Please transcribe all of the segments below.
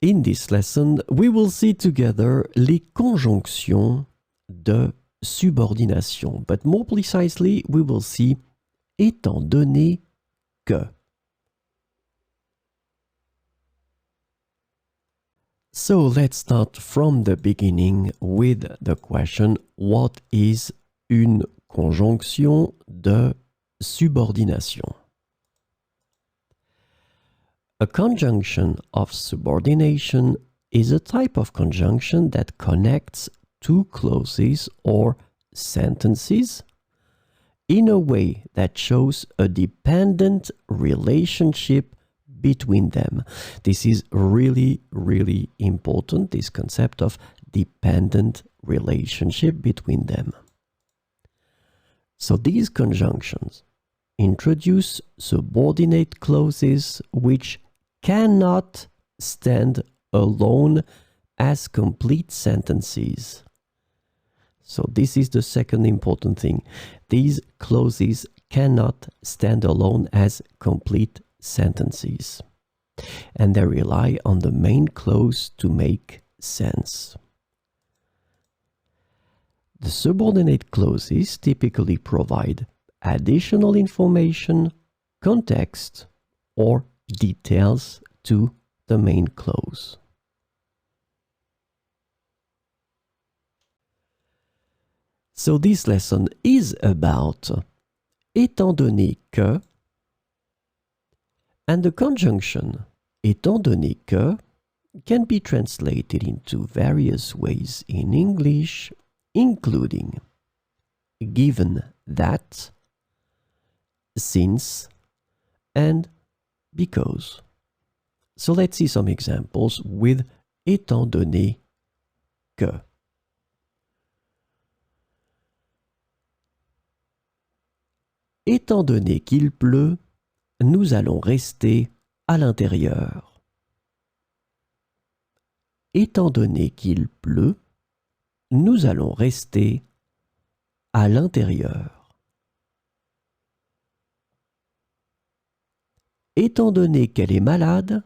In this lesson, we will see together les conjonctions de subordination. But more precisely, we will see étant donné que. So let's start from the beginning with the question, what is une conjonction de subordination? A conjunction of subordination is a type of conjunction that connects two clauses or sentences in a way that shows a dependent relationship between them. This is really, really important, this concept of dependent relationship between them. So these conjunctions introduce subordinate clauses which cannot stand alone as complete sentences. So this is the second important thing. These clauses cannot stand alone as complete sentences, and they rely on the main clause to make sense. The subordinate clauses typically provide additional information, context, or details to the main clause. So this lesson is about étant donné que, and the conjunction étant donné que can be translated into various ways in English, including given that, since, and because. So let's see some examples with étant donné que. Étant donné qu'il pleut, nous allons rester à l'intérieur. Étant donné qu'il pleut, nous allons rester à l'intérieur. Étant donné qu'elle est malade,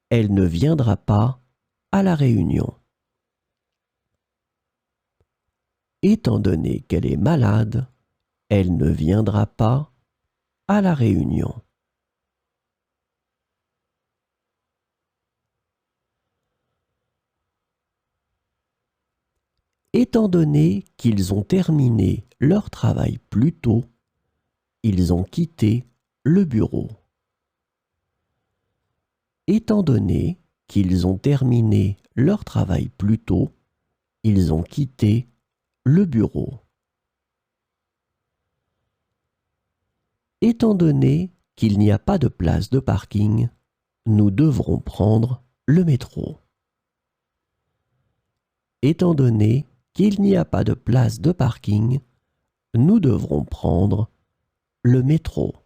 elle ne viendra pas à la réunion. Étant donné qu'elle est malade, elle ne viendra pas à la réunion. Étant donné qu'ils ont terminé leur travail plus tôt, ils ont quitté le bureau. Étant donné qu'ils ont terminé leur travail plus tôt, ils ont quitté le bureau. Étant donné qu'il n'y a pas de place de parking, nous devrons prendre le métro. Étant donné qu'il n'y a pas de place de parking, nous devrons prendre le métro.